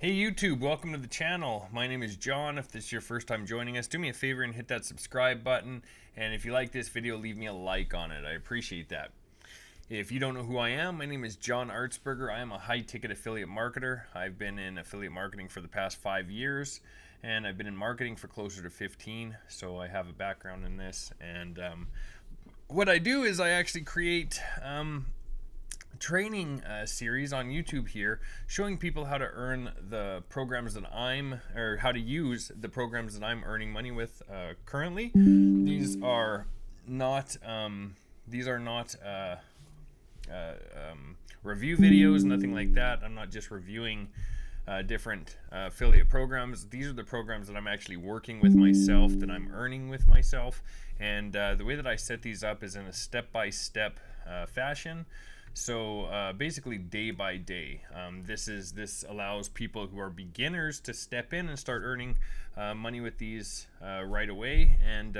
Hey YouTube, welcome to the channel. My name is John. If this is your first time joining us, do me a favor and hit that subscribe button. And if you like this video, leave me a like on it. I appreciate that. If you don't know who I am, my name is John Artsberger. I am a high-ticket affiliate marketer. I've been in affiliate marketing for the past 5 years, and I've been in marketing for closer to 15, so I have a background in this. And what I do is I actually create training series on YouTube here, showing people how to earn the programs that how to use the programs that I'm earning money with currently. These are not review videos, nothing like that. I'm not just reviewing different affiliate programs. These are the programs that I'm actually working with myself, that I'm earning with myself, and the way that I set these up is in a step-by-step fashion. So basically day by day. This allows people who are beginners to step in and start earning money with these right away, and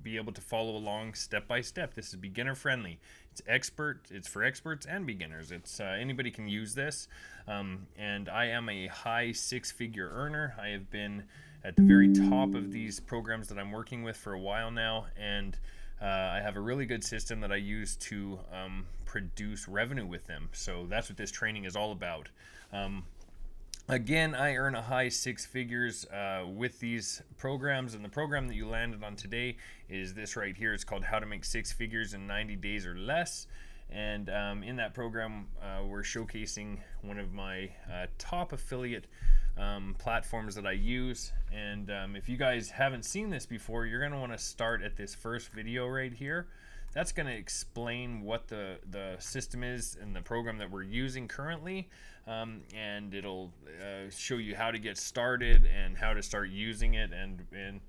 be able to follow along step by step. This is beginner friendly. It's for experts and beginners. Anybody can use this, and I am a high six-figure earner. I have been at the very top of these programs that I'm working with for a while now, and I have a really good system that I use to produce revenue with them. So that's what this training is all about. Again, I earn a high six figures with these programs, and the program that you landed on today is this right here. It's called How to Make Six Figures in 90 Days or Less. And in that program, we're showcasing one of my top affiliate platforms that I use. And if you guys haven't seen this before, you're going to want to start at this first video right here. That's going to explain what the system is and the program that we're using currently, and it'll show you how to get started and how to start using it, and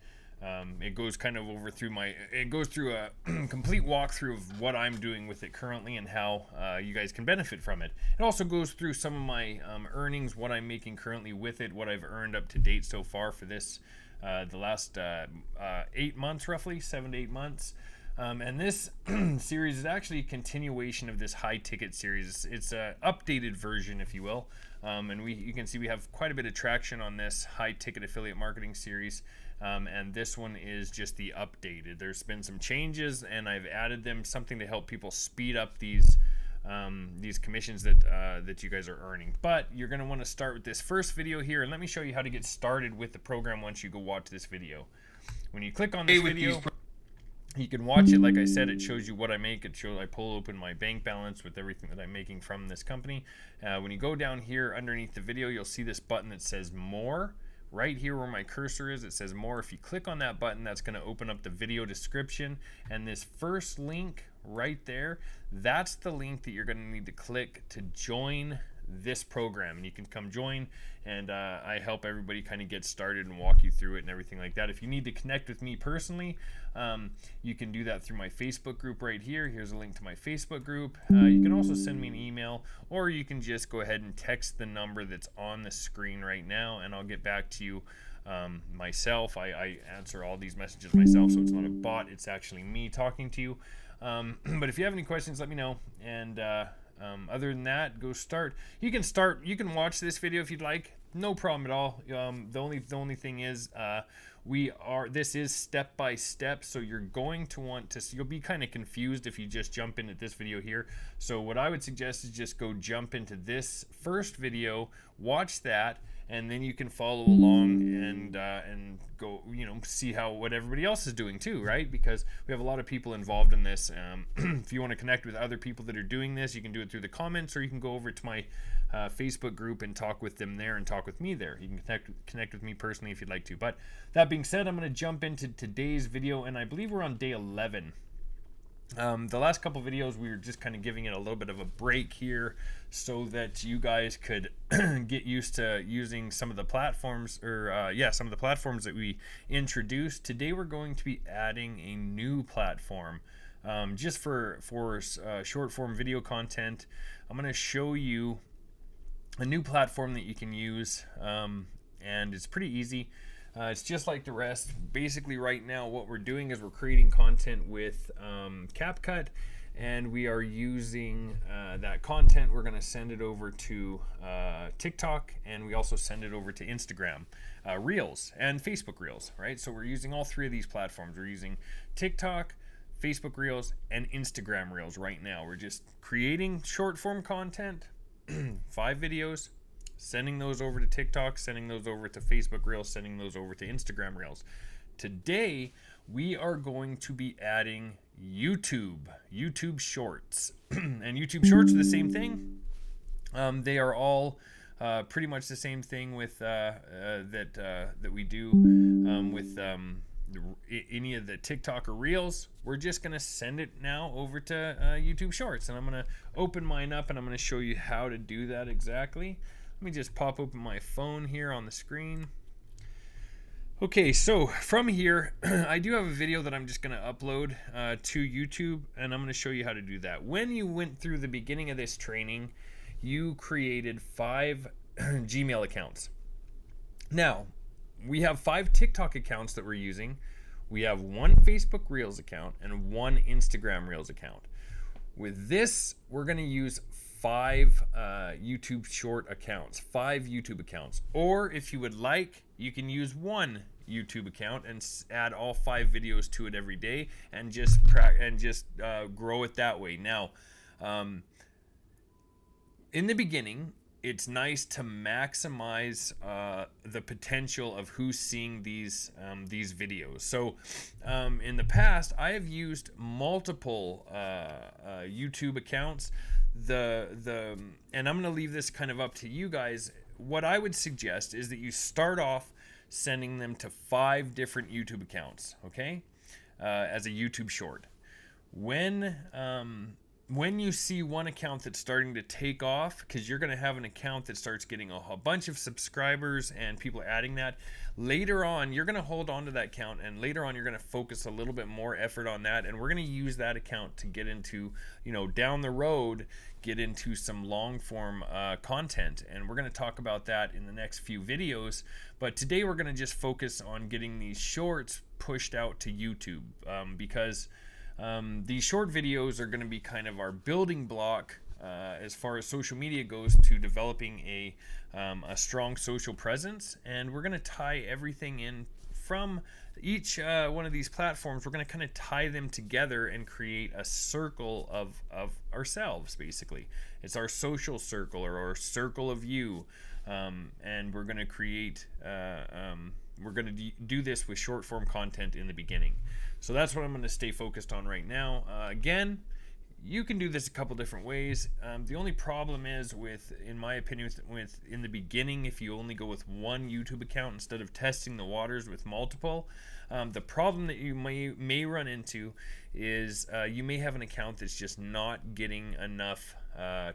it goes kind of it goes through a complete walkthrough of what I'm doing with it currently and how you guys can benefit from it. It also goes through some of my earnings, what I'm making currently with it, what I've earned up to date so far for this the last 8 months, roughly 7 to 8 months. And this series is actually a continuation of this high ticket series. It's an updated version, if you will. And you can see we have quite a bit of traction on this high ticket affiliate marketing series. And this one is just the updated. There's been some changes, and I've added them, something to help people speed up these commissions that you guys are earning. But you're going to want to start with this first video here, and let me show you how to get started with the program once you go watch this video. When you click on this video, you can watch it. Like I said, it shows you what I make. I pull open my bank balance with everything that I'm making from this company. When you go down here underneath the video, you'll see this button that says More. Right here where my cursor is, it says More. If you click on that button, that's going to open up the video description. And this first link right there, that's the link that you're going to need to click to join this program. And you can come join, and I help everybody kind of get started and walk you through it and everything like that. If you need to connect with me personally, you can do that through my Facebook group right here. Here's a link to my Facebook group. You can also send me an email, or you can just go ahead and text the number that's on the screen right now, and I'll get back to you myself. I answer all these messages myself, so it's not a bot, it's actually me talking to you. But if you have any questions, let me know. And other than that, go start. You can watch this video if you'd like, no problem at all. The only thing is this is step by step, so you're going to want to, you'll be kind of confused if you just jump into this video here. So what I would suggest is just go jump into this first video, watch that, and then you can follow along and go, see what everybody else is doing too, right? Because we have a lot of people involved in this. If you want to connect with other people that are doing this, you can do it through the comments, or you can go over to my Facebook group and talk with them there and talk with me there. You can connect with me personally if you'd like to. But that being said, I'm going to jump into today's video, and I believe we're on day 11. The last couple videos, we were just kind of giving it a little bit of a break here so that you guys could get used to using some of the platforms, some of the platforms that we introduced. Today we're going to be adding a new platform just for short form video content. I'm going to show you a new platform that you can use, and it's pretty easy. It's just like the rest. Basically right now what we're doing is we're creating content with CapCut and we are using that content. We're going to send it over to TikTok, and we also send it over to Instagram Reels and Facebook Reels, right? So we're using all three of these platforms. We're using TikTok, Facebook Reels, and Instagram Reels right now. We're just creating short form content, 5 videos, sending those over to TikTok, sending those over to Facebook Reels, sending those over to Instagram Reels. Today, we are going to be adding YouTube Shorts. And YouTube Shorts are the same thing. They are all pretty much the same thing with that we do with any of the TikTok or Reels. We're just going to send it now over to YouTube Shorts. And I'm going to open mine up, and I'm going to show you how to do that exactly. Let me just pop open my phone here on the screen. Okay, so from here, I do have a video that I'm just going to upload to YouTube, and I'm going to show you how to do that. When you went through the beginning of this training, you created 5 Gmail accounts. Now, we have 5 TikTok accounts that we're using. We have 1 Facebook Reels account and 1 Instagram Reels account. With this, we're going to use 5 YouTube short accounts, 5 YouTube accounts. Or if you would like, you can use 1 YouTube account and add all 5 videos to it every day and just grow it that way. Now, in the beginning, it's nice to maximize the potential of who's seeing these videos. So in the past, I have used multiple YouTube accounts. And I'm going to leave this kind of up to you guys. What I would suggest is that you start off sending them to 5 different YouTube accounts, okay, as a YouTube short. When you see one account that's starting to take off, because you're going to have an account that starts getting a bunch of subscribers and people adding that, later on you're going to hold on to that account, and later on you're going to focus a little bit more effort on that, and we're going to use that account to get into, down the road, get into some long form content, and we're going to talk about that in the next few videos. But today we're going to just focus on getting these shorts pushed out to YouTube, because these short videos are going to be kind of our building block as far as social media goes to developing a strong social presence. And we're going to tie everything in from each one of these platforms. We're going to kind of tie them together and create a circle of ourselves, basically. It's our social circle, or our circle of you. And we're going to create we're going to do this with short form content in the beginning. So that's what I'm going to stay focused on right now. Again, you can do this a couple different ways. The only problem is in my opinion, in the beginning, if you only go with 1 YouTube account instead of testing the waters with multiple, the problem that you may run into is you may have an account that's just not getting enough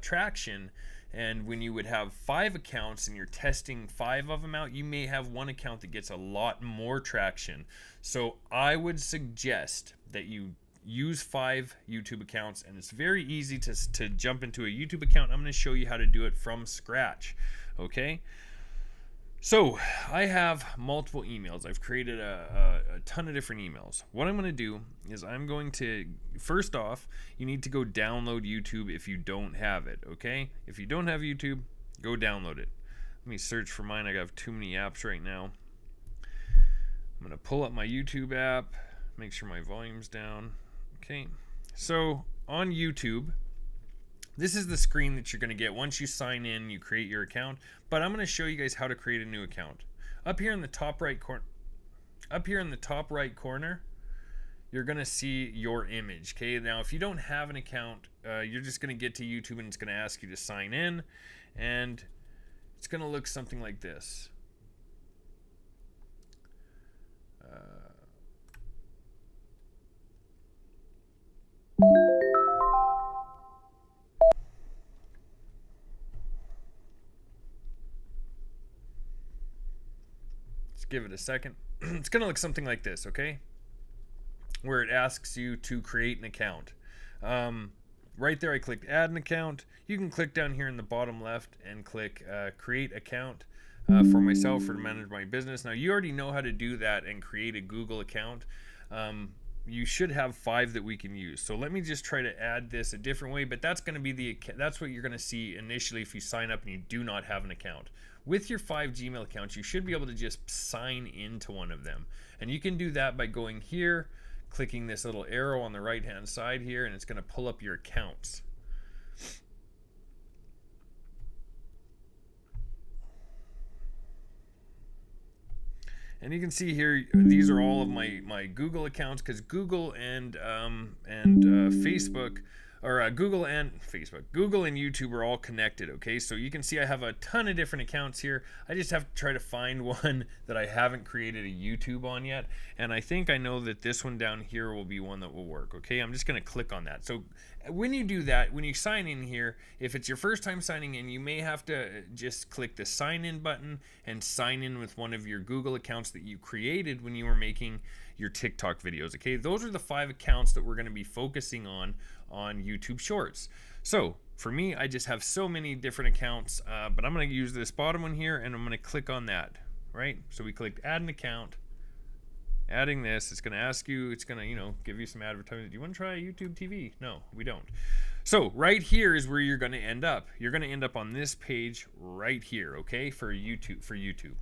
traction. And when you would have 5 accounts and you're testing 5 of them out, you may have one account that gets a lot more traction. So I would suggest that you use 5 YouTube accounts, and it's very easy to jump into a YouTube account. I'm going to show you how to do it from scratch. Okay? So I have multiple emails. I've created a ton of different emails. What I'm going to do is I'm going to, first off, you need to go download YouTube if you don't have it, okay? If you don't have YouTube, go download it. Let me search for mine. I have too many apps right now. I'm going to pull up my YouTube app, make sure my volume's down. Okay, so on YouTube, this is the screen that you're going to get once you sign in, you create your account. But I'm going to show you guys how to create a new account. Up here in the top right corner, you're going to see your image. Okay, now if you don't have an account, you're just going to get to YouTube, and it's going to ask you to sign in, and it's going to look something like this. Give it a second. It's going to look something like this, okay? Where it asks you to create an account. Right there I clicked add an account. You can click down here in the bottom left and click create account for myself or to manage my business. Now you already know how to do that and create a Google account. you should have 5 that we can use. So let me just try to add this a different way, but that's going to be that's what you're going to see initially if you sign up and you do not have an account. With your 5 Gmail accounts, you should be able to just sign into one of them. And you can do that by going here, clicking this little arrow on the right hand side here, and it's going to pull up your accounts. And you can see here, these are all of my Google accounts, because Google and Facebook, or Google and YouTube are all connected, okay? So you can see I have a ton of different accounts here. I just have to try to find one that I haven't created a YouTube on yet. And I think I know that this one down here will be one that will work, okay? I'm just gonna click on that. So when you do that, when you sign in here, if it's your first time signing in, you may have to just click the sign in button and sign in with one of your Google accounts that you created when you were making your TikTok videos, okay? Those are the 5 accounts that we're gonna be focusing on YouTube Shorts. So for me, I just have so many different accounts, but I'm going to use this bottom one here, and I'm going to click on that, right? So we clicked add an account, adding this. It's going to ask you, it's going to, you know, give you some advertising. Do you want to try YouTube TV? No, we don't. So right here is where you're going to end up. You're going to end up on this page right here, okay, for YouTube.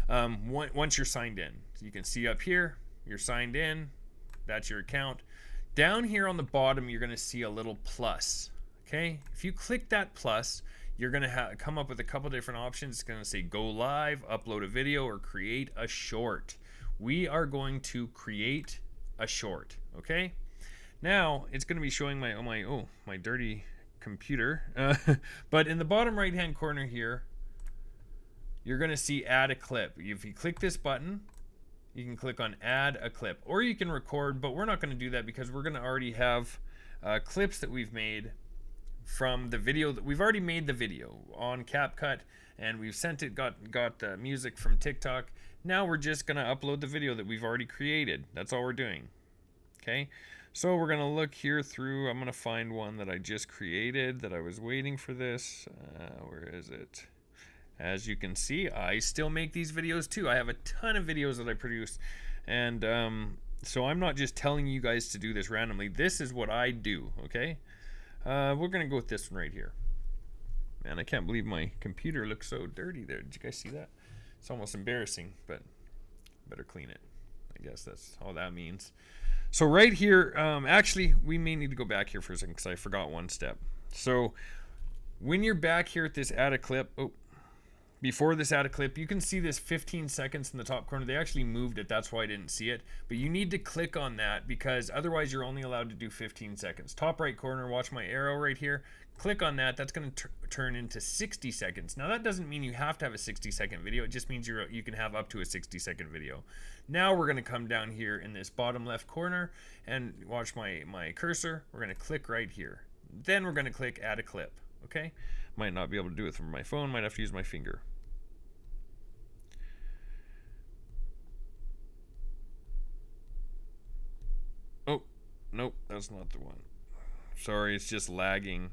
Once you're signed in. So you can see up here, you're signed in. That's your account. Down here on the bottom, you're going to see a little plus, okay? If you click that plus, you're going to come up with a couple different options. It's going to say go live, upload a video, or create a short. We are going to create a short, okay? Now, it's going to be showing my dirty computer. But in the bottom right-hand corner here, you're going to see add a clip. If you click this button, you can click on add a clip, or you can record, but we're not going to do that because we're going to already have clips that we've made from the video. We've already made the video on CapCut, and we've sent it, got music from TikTok. Now we're just going to upload the video that we've already created. That's all we're doing. Okay, so we're going to look here through. I'm going to find one that I just created that I was waiting for this. Where is it? As you can see, I still make these videos too. I have a ton of videos that I produce, and so I'm not just telling you guys to do this randomly. This is what I do, okay? We're gonna go with this one right here. Man, I can't believe my computer looks so dirty there. Did you guys see that? It's almost embarrassing, but better clean it. I guess that's all that means. So right here, actually, we may need to go back here for a second because I forgot one step. So when you're back here at this add a clip, before this add a clip, you can see this 15 seconds in the top corner. They actually moved it. That's why I didn't see it. But you need to click on that because otherwise you're only allowed to do 15 seconds. Top right corner, watch my arrow right here. Click on that. That's going to turn into 60 seconds. Now that doesn't mean you have to have a 60-second video. It just means you can have up to a 60-second video. Now we're going to come down here in this bottom left corner and watch my cursor. We're going to click right here. Then we're going to click add a clip. Okay? Might not be able to do it from my phone. Might have to use my finger. Oh, nope, that's not the one. Sorry, it's just lagging.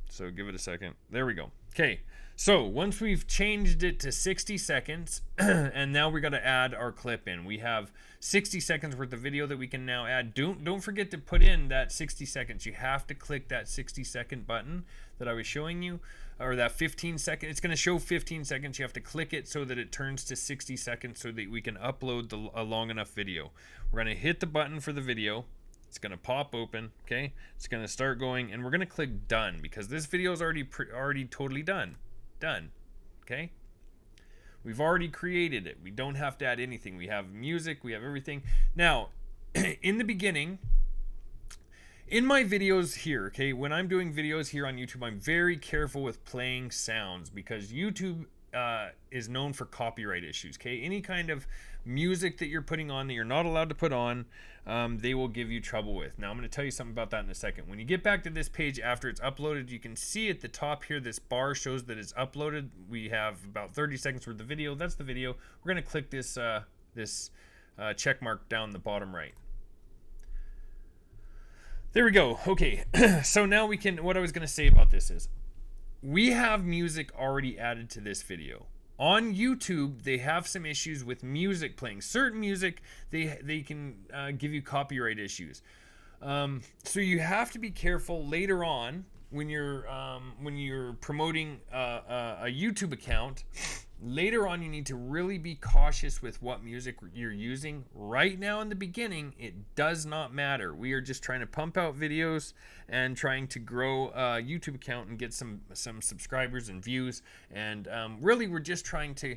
So give it a second. There we go. Okay, so once we've changed it to 60 seconds, and now we got to add our clip in. We have 60 seconds worth of video that we can now add. Don't forget to put in that 60 seconds. You have to click that 60-second button that I was showing you, or that 15 second. It's going to show 15 seconds. You have to click it so that it turns to 60 seconds so that we can upload a long enough video. We're going to hit the button for the video. It's going to pop open, okay? It's going to start going, and we're going to click done because this video is already totally done. Done, okay? We've already created it. We don't have to add anything. We have music, we have everything. Now, in the beginning, in my videos here, okay, when I'm doing videos here on YouTube, I'm very careful with playing sounds because YouTube is known for copyright issues, okay? Any kind of music that you're putting on that you're not allowed to put on, they will give you trouble with. Now I'm going to tell you something about that in a second. When you get back to this page after it's uploaded, you can see at the top here this bar shows that it's uploaded. We have about 30 seconds worth of video. That's the video. We're going to click this check mark down the bottom right. There we go. Okay, so now what I was going to say about this is we have music already added to this video. On YouTube, they have some issues with music playing. Certain music, they can give you copyright issues. So you have to be careful later on when you're promoting a YouTube account. Later on, you need to really be cautious with what music you're using. Right now in the beginning, it does not matter. We are just trying to pump out videos and trying to grow a YouTube account and get some subscribers and views. And really, we're just trying to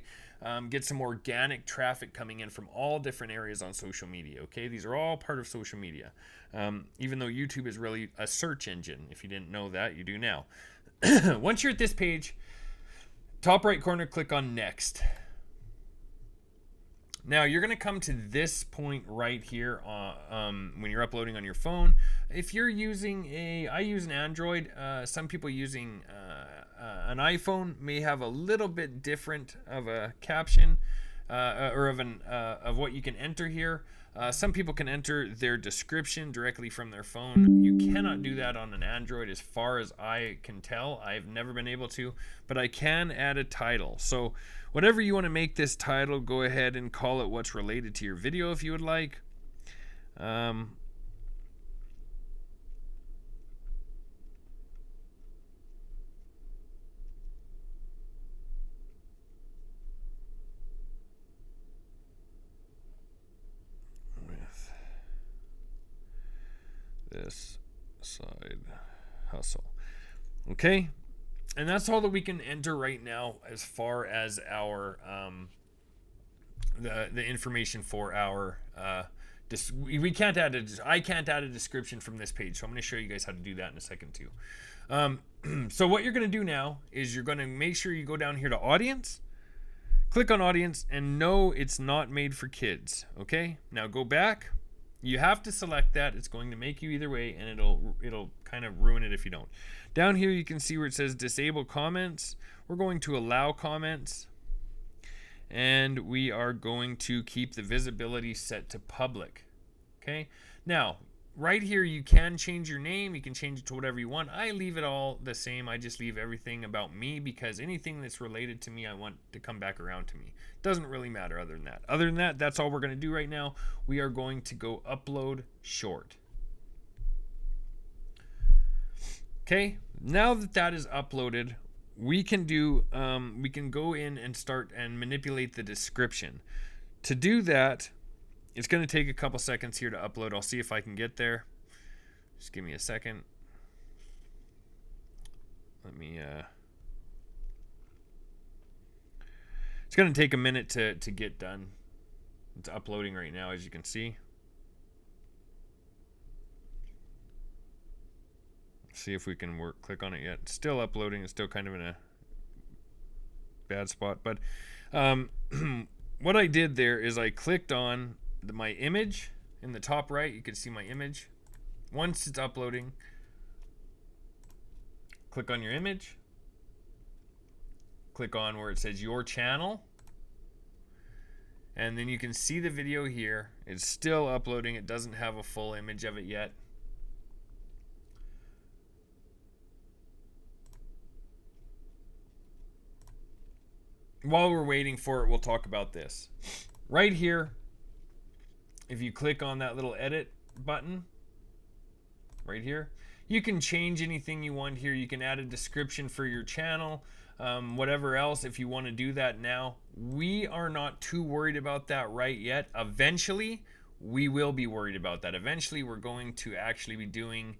get some organic traffic coming in from all different areas on social media. Okay, these are all part of social media. Even though YouTube is really a search engine. If you didn't know that, you do now. Once you're at this page, top right corner, click on next. Now you're going to come to this point right here when you're uploading on your phone. If you're using I use an Android. Some people using an iPhone may have a little bit different of a caption or of what you can enter here. Some people can enter their description directly from their phone. You cannot do that on an Android as far as I can tell. I've never been able to, but I can add a title. So whatever you want to make this title, go ahead and call it what's related to your video if you would like. This side hustle. Okay, and that's all that we can enter right now as far as our the information for our we can't add I can't add a description from this page, so I'm going to show you guys how to do that in a second too. So what you're going to do now is you're going to make sure you go down here to audience, click on audience, and no, it's not made for kids. Okay, now go back. You have to select that. It's going to make you either way, and it'll kind of ruin it if you don't. Down here you can see where it says disable comments. We're going to allow comments, and we are going to keep the visibility set to public. Okay, now right here you can change your name. You can change it to whatever you want. I leave it all the same. I just leave everything about me, because anything that's related to me I want to come back around to me. Doesn't really matter other than that. Other than that, that's all we're going to do right now. We are going to go upload short. Okay, now that that is uploaded, we can go in and start and manipulate the description. To do that, it's going to take a couple seconds here to upload. I'll see if I can get there. Just give me a second. Let me it's going to take a minute to get done. It's uploading right now, as you can see. See if we can click on it yet. It's still uploading. It's still kind of in a bad spot, but what I did there is I clicked on my image in the top right. You can see my image. Once it's uploading, click on your image, click on where it says your channel, and then you can see the video here. It's still uploading. It doesn't have a full image of it yet. While we're waiting for it, we'll talk about this. Right here, if you click on that little edit button right here, you can change anything you want here. You can add a description for your channel, whatever else, if you want to do that now. We are not too worried about that right yet. Eventually, we will be worried about that. Eventually, we're going to actually be doing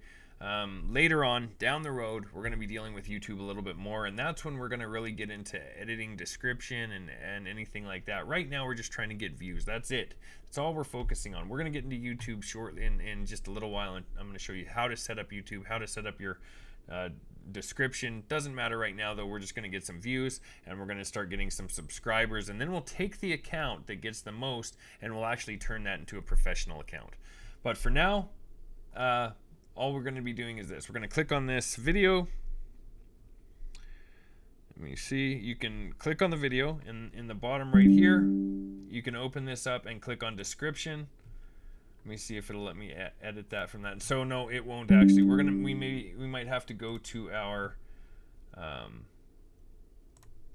later on down the road, we're going to be dealing with YouTube a little bit more, and that's when we're going to really get into editing description and anything like that. Right now we're just trying to get views. That's it. That's all we're focusing on. We're going to get into YouTube shortly in just a little while, and I'm going to show you how to set up YouTube, how to set up your description. Doesn't matter right now though. We're just going to get some views, and we're going to start getting some subscribers, and then we'll take the account that gets the most and we'll actually turn that into a professional account. But for now, all we're going to be doing is this. We're going to click on this video. Let me see. You can click on the video in the bottom right here. You can open this up and click on description. Let me see if it'll let me edit that from that. So no, it won't actually. We might have to go to our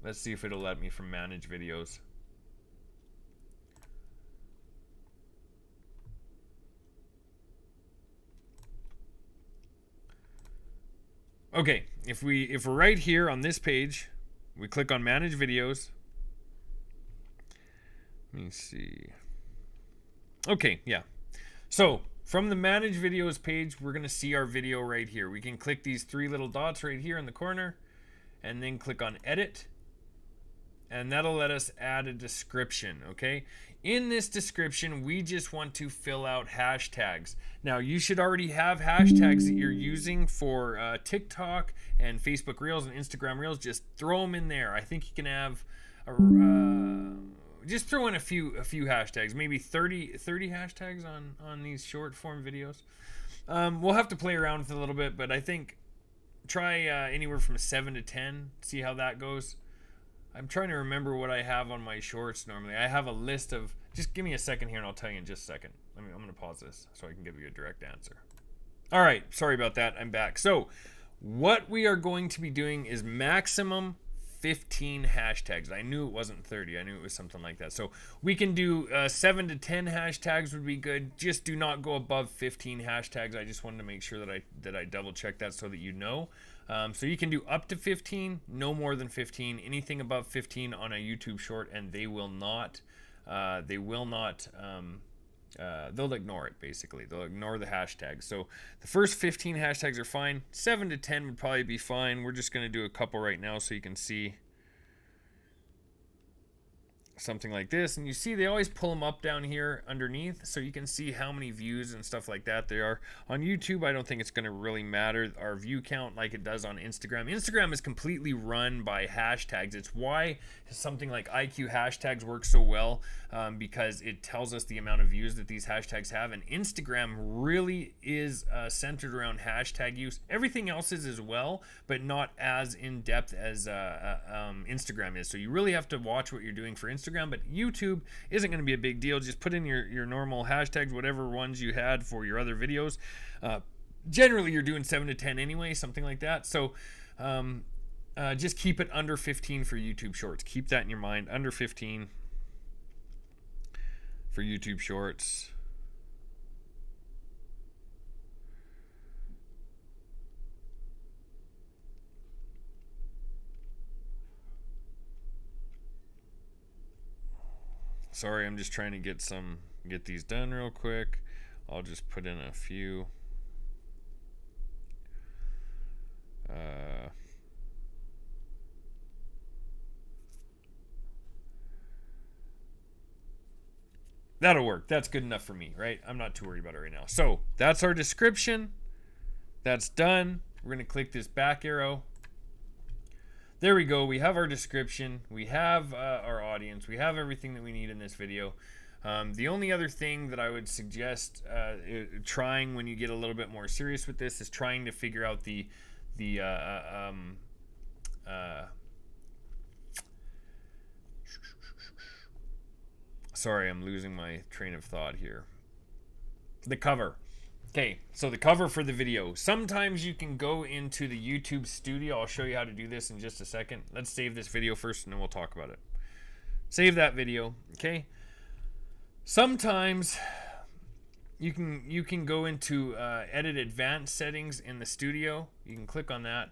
Let's see if it'll let me from manage videos. Okay, if we're right here on this page, we click on manage videos. Let me see. Okay, yeah. So from the manage videos page, we're gonna see our video right here. We can click these three little dots right here in the corner and then click on edit, and that'll let us add a description. Okay, in this description we just want to fill out hashtags. Now you should already have hashtags that you're using for TikTok and Facebook Reels and Instagram Reels. Just throw them in there. I think you can have just throw in a few hashtags, maybe 30 hashtags on these short form videos. We'll have to play around with it a little bit, but I think try anywhere from 7 to 10, see how that goes. I'm trying to remember what I have on my shorts normally. I have a list of, just give me a second here and I'll tell you in just a second. I'm going to pause this so I can give you a direct answer. All right, sorry about that. I'm back. So what we are going to be doing is maximum 15 hashtags. I knew it wasn't 30. I knew it was something like that. So we can do 7 to 10 hashtags would be good. Just do not go above 15 hashtags. I just wanted to make sure that I double check that so that you know. So you can do up to 15, no more than 15. Anything above 15 on a YouTube short, and they will not. They'll ignore it, basically. They'll ignore the hashtags. So the first 15 hashtags are fine. 7 to 10 would probably be fine. We're just going to do a couple right now so you can see something like this. And you see they always pull them up down here underneath so you can see how many views and stuff like that there are. On YouTube, I don't think it's going to really matter our view count like it does on Instagram. Instagram is completely run by hashtags. It's why something like IQ hashtags work so well, because it tells us the amount of views that these hashtags have. And Instagram really is centered around hashtag use. Everything else is as well, but not as in depth as Instagram is. So you really have to watch what you're doing for Instagram. But YouTube isn't going to be a big deal. Just put in your normal hashtags, whatever ones you had for your other videos. Generally, you're doing 7 to 10 anyway, something like that. So just keep it under 15 for YouTube Shorts. Keep that in your mind, under 15 for YouTube Shorts. Sorry, I'm just trying to get these done real quick. I'll just put in a few. That'll work. That's good enough for me, right? I'm not too worried about it right now. So that's our description. That's done. We're going to click this back arrow. There we go. We have our description. We have our audience. We have everything that we need in this video. The only other thing that I would suggest trying when you get a little bit more serious with this is trying to figure out sorry, I'm losing my train of thought here. The cover. Okay, so the cover for the video. Sometimes you can go into the YouTube studio. I'll show you how to do this in just a second. Let's save this video first and then we'll talk about it. Save that video, okay? Sometimes you can go into edit advanced settings in the studio. You can click on that.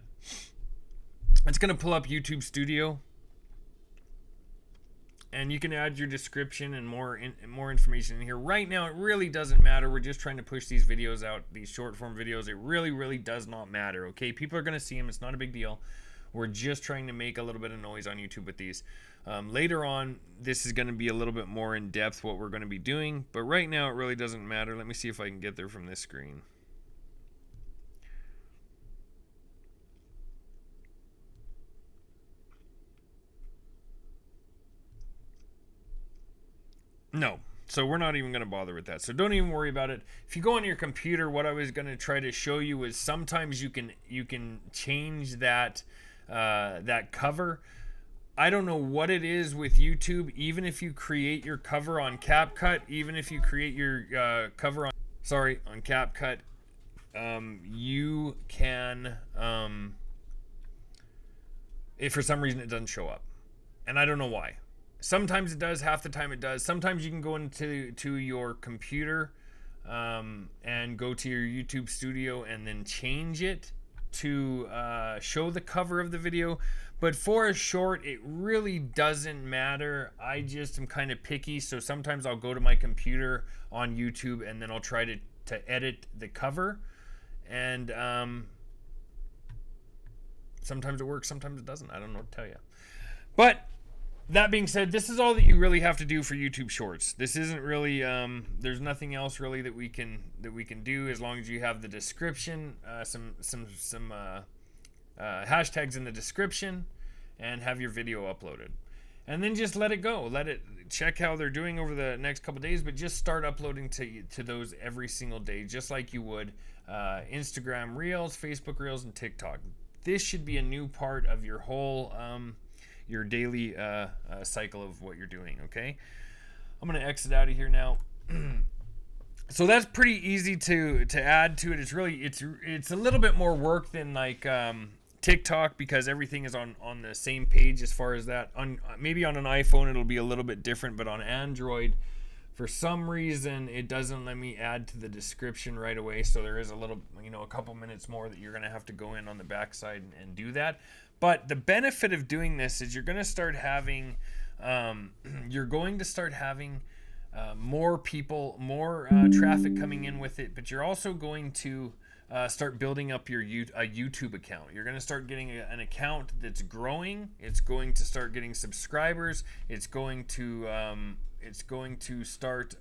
It's going to pull up YouTube Studio. And you can add your description and more information in here. Right now, it really doesn't matter. We're just trying to push these videos out, these short form videos. It really does not matter, okay? People are going to see them. It's not a big deal. We're just trying to make a little bit of noise on YouTube with these. Later on, this is going to be a little bit more in depth what we're going to be doing. But right now, it really doesn't matter. Let me see if I can get there from this screen. No. So we're not even going to bother with that. So don't even worry about it. If you go on your computer, what I was going to try to show you is sometimes you can change that that cover. I don't know what it is with YouTube. Even if you create your cover on CapCut, even if you create your cover on CapCut, you can if for some reason it doesn't show up. And I don't know why. Sometimes it does, half the time it does. Sometimes you can go into your computer and go to your YouTube studio and then change it to show the cover of the video. But for a short, it really doesn't matter. I just am kind of picky, so sometimes I'll go to my computer on YouTube and then I'll try to edit the cover. And sometimes it works, sometimes it doesn't. I don't know what to tell you. But that being said, this is all that you really have to do for YouTube Shorts. This isn't really, there's nothing else really that we can do, as long as you have the description, some hashtags in the description, and have your video uploaded. And then just let it go. Let it check how they're doing over the next couple days, but just start uploading to those every single day, just like you would Instagram Reels, Facebook Reels, and TikTok. This should be a new part of your whole your daily cycle of what you're doing. Okay, I'm gonna exit out of here now. So that's pretty easy to add to it. It's really it's a little bit more work than like TikTok, because everything is on the same page as far as that. Maybe on an iPhone it'll be a little bit different, but on Android, for some reason, it doesn't let me add to the description right away. So there is a little, a couple minutes more that you're going to have to go in on the backside and do that. But the benefit of doing this is you're going to start having, more people, more traffic coming in with it. But you're also going to start building up your YouTube account. You're going to start getting an account that's growing. It's going to start getting subscribers. It's going to start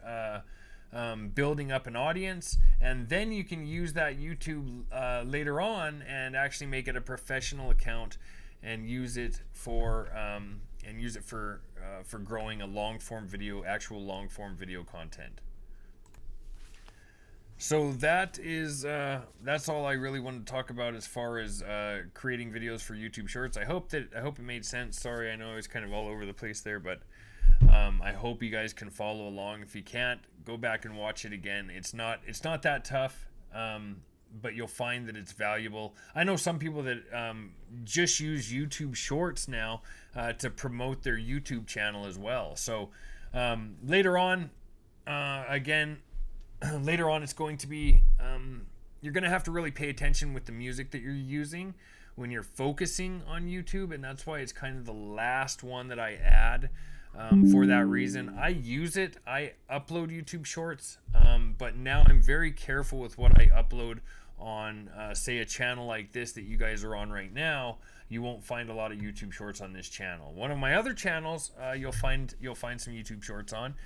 building up an audience, and then you can use that YouTube later on and actually make it a professional account and use it for growing a long form video, actual long form video content. So that's all I really wanted to talk about as far as creating videos for YouTube Shorts. I hope it made sense. Sorry, I know I was kind of all over the place there, but I hope you guys can follow along. If you can't, go back and watch it again. It's not that tough, but you'll find that it's valuable. I know some people that just use YouTube Shorts now to promote their YouTube channel as well. So later on, it's going to be, you're going to have to really pay attention with the music that you're using when you're focusing on YouTube, and that's why it's kind of the last one that I add. For that reason, I use it. I upload YouTube Shorts, but now I'm very careful with what I upload on, say, a channel like this that you guys are on right now. You won't find a lot of YouTube Shorts on this channel. One of my other channels, you'll find some YouTube Shorts on,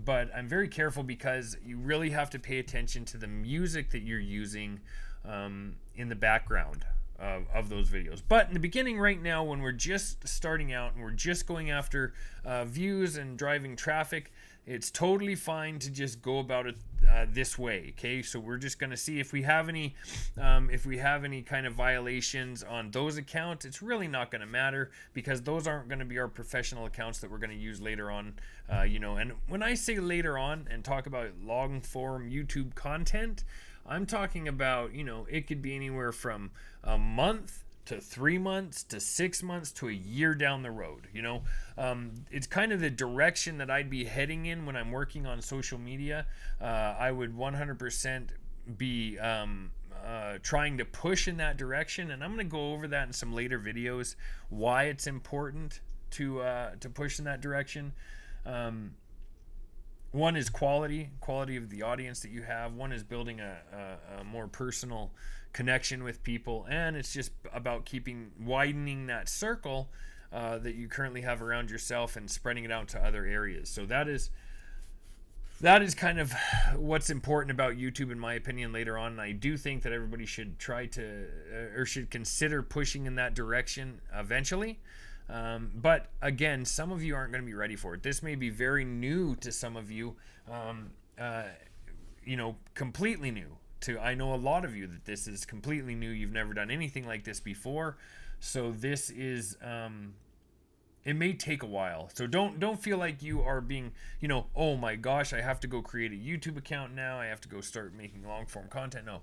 but I'm very careful because you really have to pay attention to the music that you're using in the background of those videos. But in the beginning, right now, when we're just starting out and we're just going after views and driving traffic, it's totally fine to just go about it this way. Okay, so we're just going to see if we have any kind of violations on those accounts. It's really not going to matter, because those aren't going to be our professional accounts that we're going to use later on. And when I say later on and talk about long form YouTube content, I'm talking about, it could be anywhere from a month to 3 months to 6 months to a year down the road. It's kind of the direction that I'd be heading in when I'm working on social media. I would 100% be trying to push in that direction, and I'm going to go over that in some later videos, why it's important to push in that direction. One is quality of the audience that you have. One is building a more personal connection with people, and it's just about widening that circle that you currently have around yourself and spreading it out to other areas. So that is kind of what's important about YouTube, in my opinion, later on. And I do think that everybody should should consider pushing in that direction eventually. But again, some of you aren't going to be ready for it. This may be very new to some of you, completely new. I know a lot of you that this is completely new. You've never done anything like this before. So this is, it may take a while. So don't feel like you are being, oh my gosh, I have to go create a YouTube account now. I have to go start making long form content. No,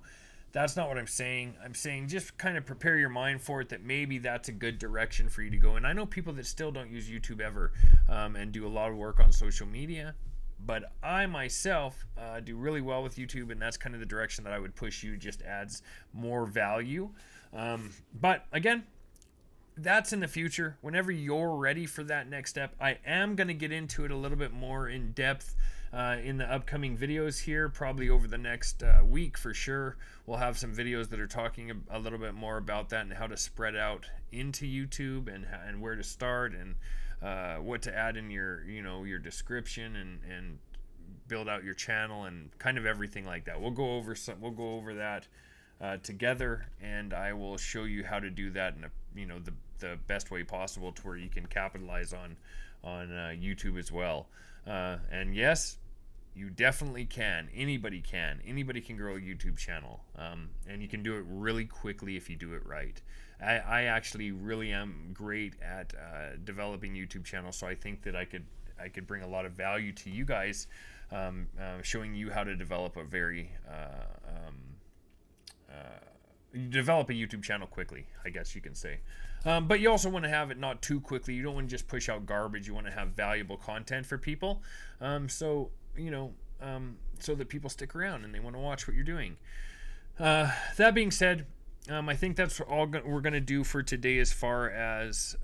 That's not what I'm saying. I'm saying just kind of prepare your mind for it, that maybe that's a good direction for you to go. And I know people that still don't use YouTube ever, and do a lot of work on social media. But I myself do really well with YouTube, and that's kind of the direction that I would push you. Just adds more value. But again, that's in the future. Whenever you're ready for that next step, I am going to get into it a little bit more in depth in the upcoming videos here, probably over the next week for sure. We'll have some videos that are talking a little bit more about that and how to spread out into YouTube, and where to start, and what to add in your your description, and build out your channel, and kind of everything like that. We'll go over that together, and I will show you how to do that in the best way possible, to where you can capitalize on YouTube as well. And yes, you definitely can. Anybody can grow a YouTube channel, and you can do it really quickly if you do it right. I actually really am great at developing YouTube channels, so I think that I could bring a lot of value to you guys, showing you how to develop a develop a YouTube channel quickly, I guess you can say. But you also want to have it not too quickly. You don't want to just push out garbage. You want to have valuable content for people, so that people stick around and they want to watch what you're doing. That being said, I think that's all we're going to do for today as far as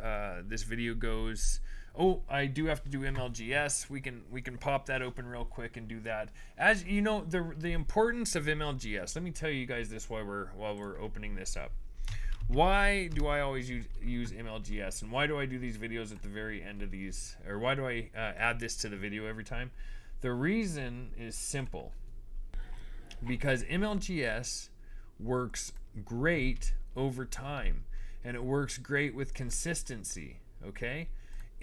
this video goes. Oh, I do have to do MLGS. We can pop that open real quick and do that. As you know, the importance of MLGS. Let me tell you guys this while we're opening this up. Why do I always use MLGS, and why do I do these videos at the very end of these, or why do I add this to the video every time? The reason is simple. Because MLGS works great over time, and it works great with consistency, okay?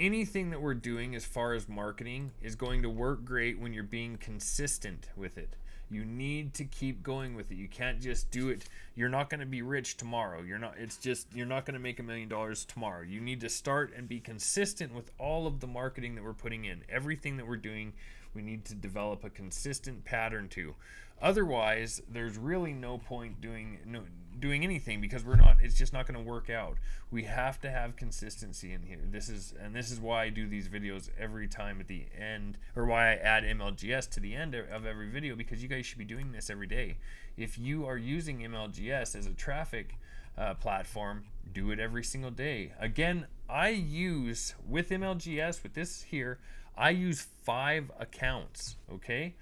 Anything that we're doing as far as marketing is going to work great when you're being consistent with it. You need to keep going with it. You can't just do it. You're not going to be rich tomorrow. You're not going to make $1 million tomorrow. You need to start and be consistent with all of the marketing that we're putting in. Everything that we're doing, we need to develop a consistent pattern to. Otherwise, there's really no point doing anything, because it's just not going to work out. We have to have consistency in here. This is why I do these videos every time at the end, or why I add MLGS to the end of every video, because you guys should be doing this every day. If you are using MLGS as a traffic platform, do it every single day. Again, I use, with MLGS, with this here, I use 5 accounts, okay?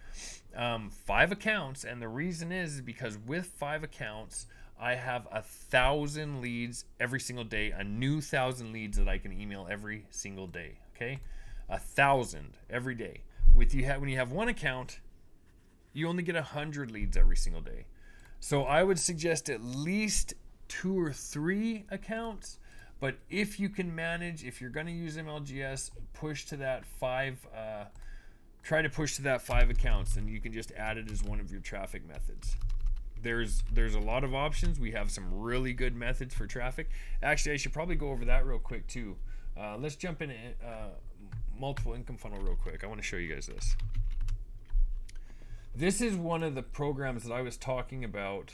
5 accounts, and the reason is because with 5 accounts, I have 1,000 leads every single day, a new 1,000 leads that I can email every single day, okay? 1,000 every day. When you have 1 account, you only get 100 leads every single day. So I would suggest at least 2 or 3 accounts. But if you can manage, if you're going to use MLGS, push to that 5. Try to push to that 5 accounts, and you can just add it as one of your traffic methods. There's a lot of options. We have some really good methods for traffic. Actually, I should probably go over that real quick too. Let's jump in multiple income funnel real quick. I want to show you guys this. This is one of the programs that I was talking about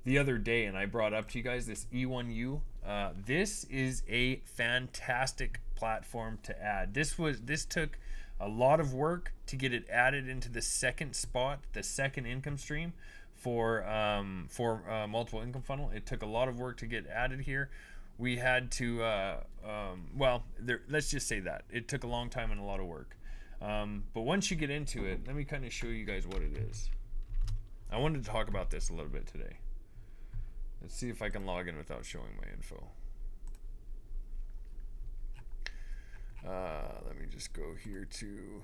the other day, and I brought up to you guys, this E1U. This is a fantastic platform to add. This took a lot of work to get it added into the second spot, the second income stream for multiple income funnel. It took a lot of work to get added here. We had to let's just say that it took a long time and a lot of work. But once you get into it, let me kind of show you guys what it is. I wanted to talk about this a little bit today. Let's see if I can log in without showing my info. Let me just go here to...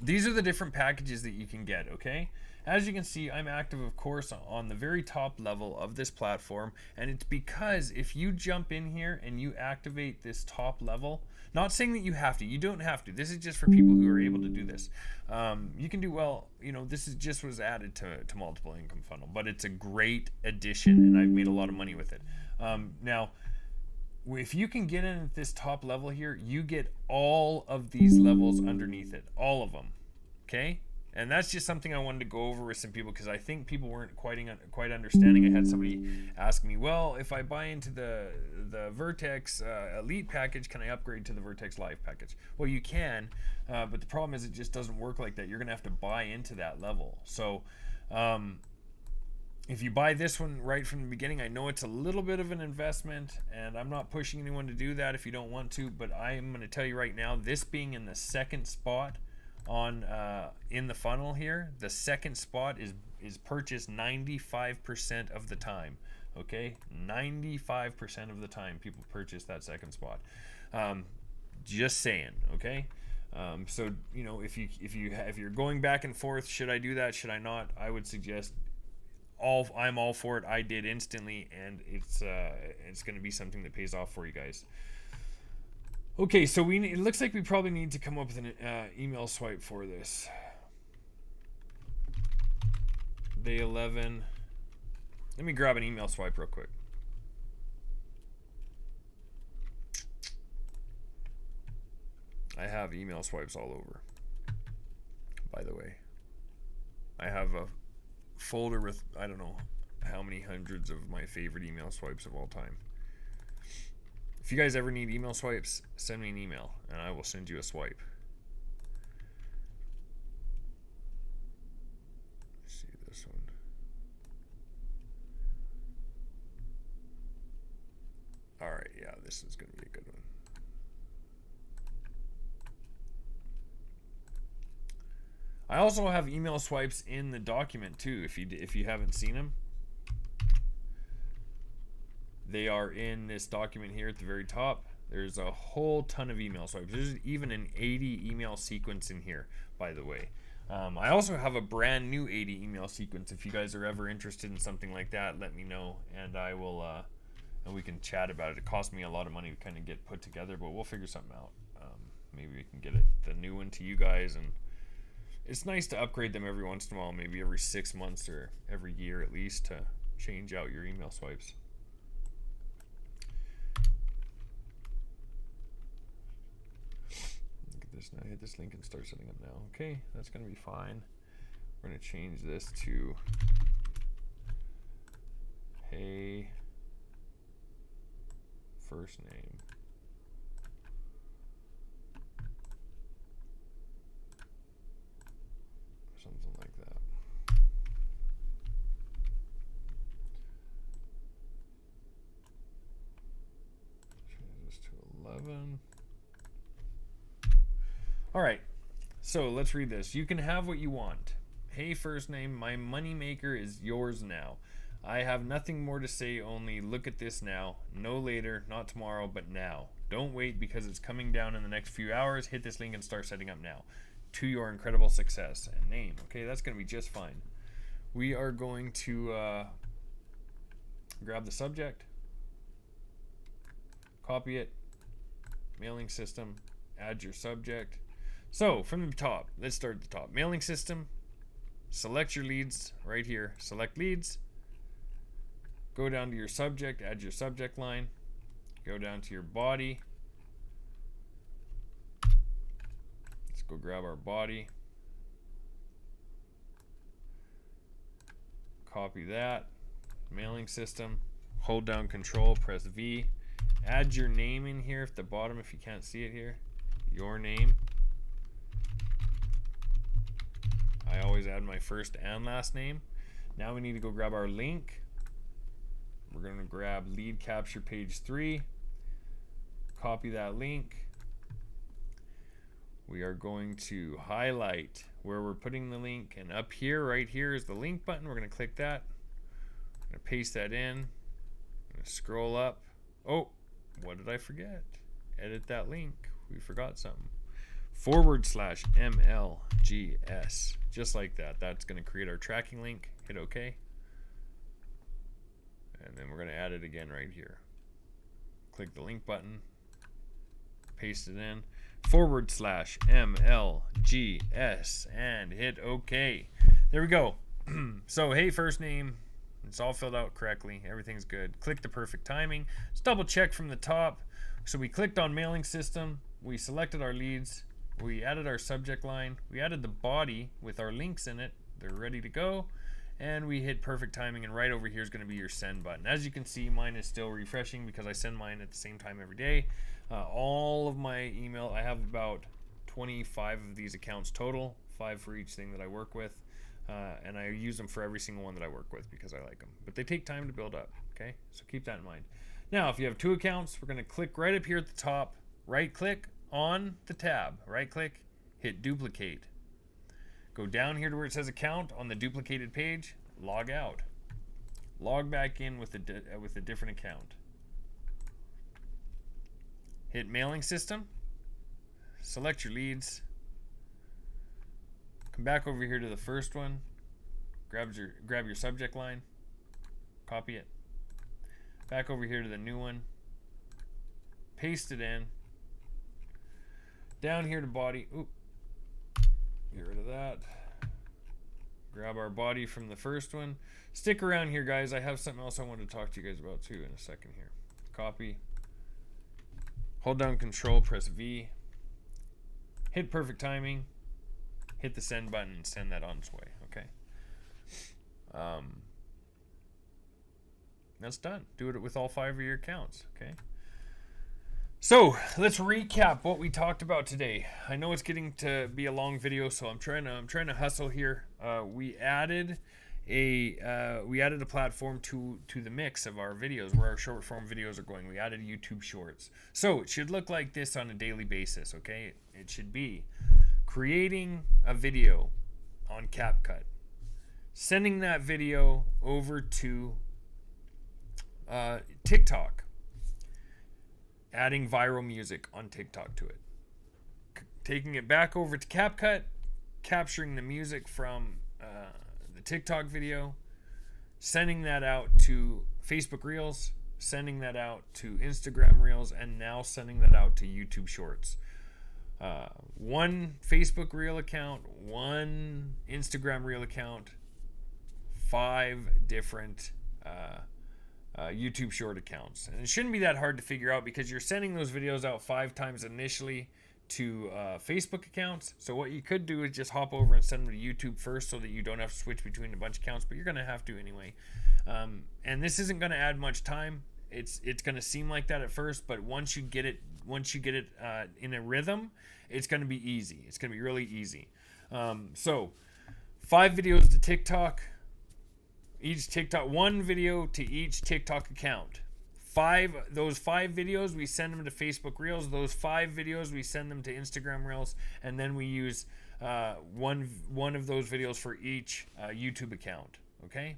These are the different packages that you can get, okay? As you can see, I'm active, of course, on the very top level of this platform, and it's because if you jump in here and you activate this top level, not saying that you have to, you don't have to. This is just for people who are able to do this. You can do well, this is just was added to multiple income funnel, but it's a great addition, and I've made a lot of money with it. Now, if you can get in at this top level here, you get all of these levels underneath it, all of them, okay? And that's just something I wanted to go over with some people, because I think people weren't quite understanding. I had somebody ask me, well, if I buy into the Vertex Elite package, can I upgrade to the Vertex Live package? Well, you can, but the problem is it just doesn't work like that. You're going to have to buy into that level. So if you buy this one right from the beginning, I know it's a little bit of an investment, and I'm not pushing anyone to do that if you don't want to, but I am going to tell you right now, this being in the second spot on in the funnel here, the second spot is purchased 95% of the time. Okay, 95% of the time people purchase that second spot. Just saying. Okay. So you know, if you're going back and forth, should I do that, should I not, I would suggest I'm all for it. I did instantly, and it's going to be something that pays off for you guys. Okay, so it looks like we probably need to come up with an email swipe for this. Day 11. Let me grab an email swipe real quick. I have email swipes all over, by the way. I have a folder with I don't know how many hundreds of my favorite email swipes of all time. If you guys ever need email swipes, send me an email and I will send you a swipe. Let's see this one. Alright, yeah, this is going to be a good one. I also have email swipes in the document too, if you haven't seen them. They are in this document here at the very top. There's a whole ton of email swipes. There's even an 80 email sequence in here, by the way. I also have a brand new 80 email sequence. If you guys are ever interested in something like that, let me know, and I will, and we can chat about it. It cost me a lot of money to kind of get put together, but we'll figure something out. Maybe we can get the new one to you guys, and it's nice to upgrade them every once in a while, maybe every 6 months or every year at least, to change out your email swipes. Now hit this link and start setting up now. Okay, that's going to be fine. We're going to change this to hey first name. Something like that. Change this to 11. All right, so let's read this. You can have what you want. Hey, first name, my moneymaker is yours now. I have nothing more to say, only look at this now. No later, not tomorrow, but now. Don't wait because it's coming down in the next few hours. Hit this link and start setting up now. To your incredible success. And name. Okay, that's going to be just fine. We are going to grab the subject, copy it, mailing system, add your subject. So from the top, let's start at the top. Mailing system, select your leads right here. Select leads. Go down to your subject, add your subject line. Go down to your body. Let's go grab our body. Copy that. Mailing system. Hold down Control, press V. Add your name in here at the bottom if you can't see it here. Your name. I always add my first and last name. Now we need to go grab our link. We're going to grab lead capture page 3. Copy that link. We are going to highlight where we're putting the link, and up here, right here, is the link button. We're going to click that. I'm going to paste that in. I'm going to scroll up. Oh, what did I forget? Edit that link. We forgot something. /MLGS. Just like that. That's going to create our tracking link. Hit OK. And then we're going to add it again right here. Click the link button. Paste it in. /MLGS. And hit OK. There we go. So, hey, first name. It's all filled out correctly. Everything's good. Click the perfect timing. Let's double check from the top. So we clicked on mailing system. We selected our leads. we added our subject line, we added the body with our links in it. They're ready to go. And we hit perfect timing, and right over here is going to be your send button. As you can see, mine is still refreshing because I send mine at the same time every day. All of my email, I have about 25 of these accounts total, 5 for each thing that I work with, and I use them for every single one that I work with because I like them. But they take time to build up, okay? So keep that in mind. Now, if you have 2 accounts, we're going to click right up here at the top, right-click on the tab, right-click, hit duplicate. Go down here to where it says account on the duplicated page, log out. Log back in with a different account. Hit mailing system, select your leads, come back over here to the first one, grab your subject line, copy it. Back over here to the new one, paste it in. Down here to body, get rid of that. Grab our body from the first one. Stick around here, guys. I have something else I want to talk to you guys about too in a second here. Copy. Hold down Control, press V. Hit perfect timing. Hit the send button and send that on its way. Okay. That's done. Do it with all 5 of your accounts. Okay. So let's recap what we talked about today. I know it's getting to be a long video, so I'm trying to hustle here. We added a platform to the mix of our videos where our short form videos are going. We added YouTube Shorts. So it should look like this on a daily basis. Okay, it should be creating a video on CapCut, sending that video over to TikTok, adding viral music on TikTok to it, taking it back over to CapCut, capturing the music from the TikTok video, sending that out to Facebook Reels, sending that out to Instagram Reels, and now sending that out to YouTube Shorts. 1 Facebook Reel account, 1 Instagram Reel account, 5 different YouTube Short accounts. And it shouldn't be that hard to figure out because you're sending those videos out 5 times initially to Facebook accounts. So what you could do is just hop over and send them to YouTube first so that you don't have to switch between a bunch of accounts, but you're going to have to anyway. And this isn't going to add much time. It's going to seem like that at first, but once you get it in a rhythm, it's going to be easy. It's going to be really easy. So 5 videos to TikTok. Each TikTok, 1 video to each TikTok account. Those 5 videos, we send them to Facebook Reels. Those 5 videos, we send them to Instagram Reels. And then we use one of those videos for each YouTube account. Okay?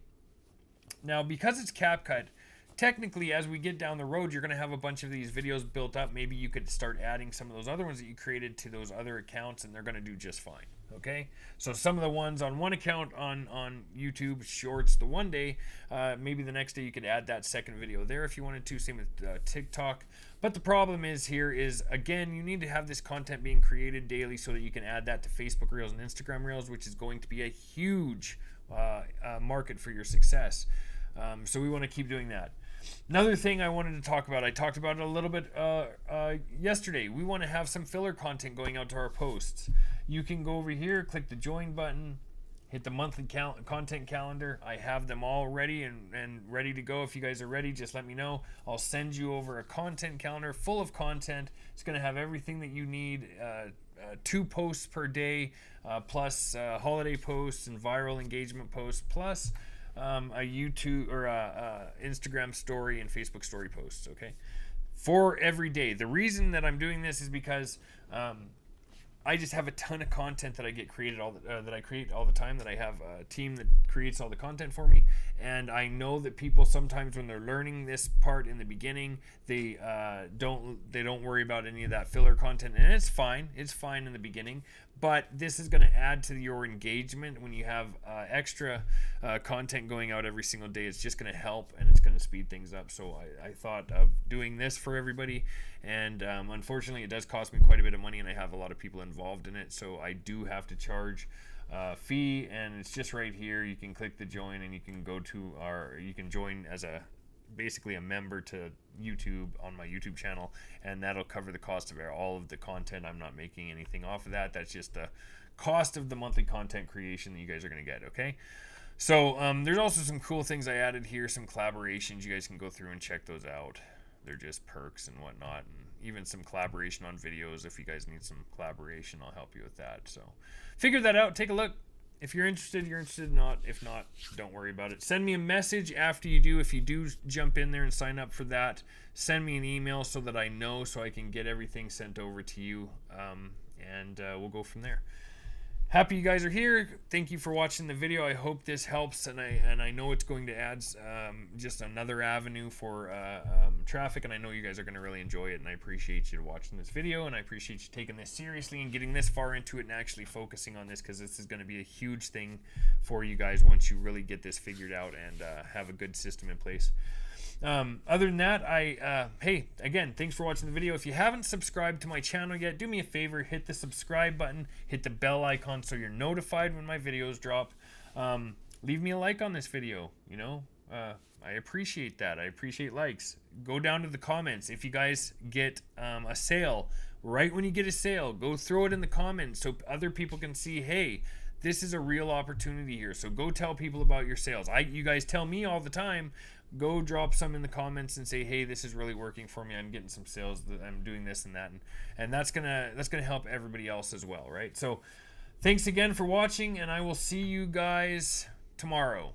Now, because it's CapCut, technically, as we get down the road, you're going to have a bunch of these videos built up. Maybe you could start adding some of those other ones that you created to those other accounts, and they're going to do just fine. Okay, so some of the ones on one account on YouTube Shorts the one day, maybe the next day you could add that second video there if you wanted to. Same with TikTok. But the problem is again, you need to have this content being created daily so that you can add that to Facebook Reels and Instagram Reels, which is going to be a huge market for your success. So we want to keep doing that. Another thing I wanted to talk about, I talked about it a little bit yesterday. We want to have some filler content going out to our posts. You can go over here, click the join button, hit the monthly content calendar. I have them all ready and ready to go. If you guys are ready, just let me know. I'll send you over a content calendar full of content. It's going to have everything that you need. 2 posts per day, plus holiday posts and viral engagement posts, plus a YouTube or a Instagram story and Facebook story posts, okay? For every day. The reason that I'm doing this is because I just have a ton of content that I get created that I create all the time, that I have a team that creates all the content for me. And I know that people sometimes when they're learning this part in the beginning, they don't worry about any of that filler content, and it's fine in the beginning, but this is going to add to your engagement when you have extra content going out every single day. It's just going to help, and it's going to speed things up. So I thought of doing this for everybody, and unfortunately it does cost me quite a bit of money, and I have a lot of people involved in it, so I do have to charge fee, and it's just right here. You can click the join, and you can go to you can join as a basically a member to YouTube on my YouTube channel, and that'll cover the cost of all of the content. I'm not making anything off of that. That's just the cost of the monthly content creation that you guys are going to get, okay? So there's also some cool things I added here, some collaborations. You guys can go through and check those out. They're just perks and whatnot, and even some collaboration on videos. If you guys need some collaboration, I'll help you with that. So figure that out. Take a look. If you're interested, you're interested. Not, if not, don't worry about it. Send me a message after you do. If you do jump in there and sign up for that, send me an email so that I know, so I can get everything sent over to you, and we'll go from there. Happy you guys are here. Thank you for watching the video. I hope this helps, and I know it's going to add just another avenue for traffic, and I know you guys are going to really enjoy it, and I appreciate you watching this video, and I appreciate you taking this seriously and getting this far into it and actually focusing on this, because this is going to be a huge thing for you guys once you really get this figured out and have a good system in place. Other than that, hey, again, thanks for watching the video. If you haven't subscribed to my channel yet, do me a favor, hit the subscribe button, hit the bell icon so you're notified when my videos drop. Leave me a like on this video, you know, I appreciate that. I appreciate likes. Go down to the comments. If you guys get a sale, right when you get a sale, go throw it in the comments so other people can see, hey, this is a real opportunity here. So go tell people about your sales. You guys tell me all the time. Go drop some in the comments and say, hey, this is really working for me. I'm getting some sales. I'm doing this and that, and that's gonna help everybody else as well, right? So thanks again for watching, and I will see you guys tomorrow.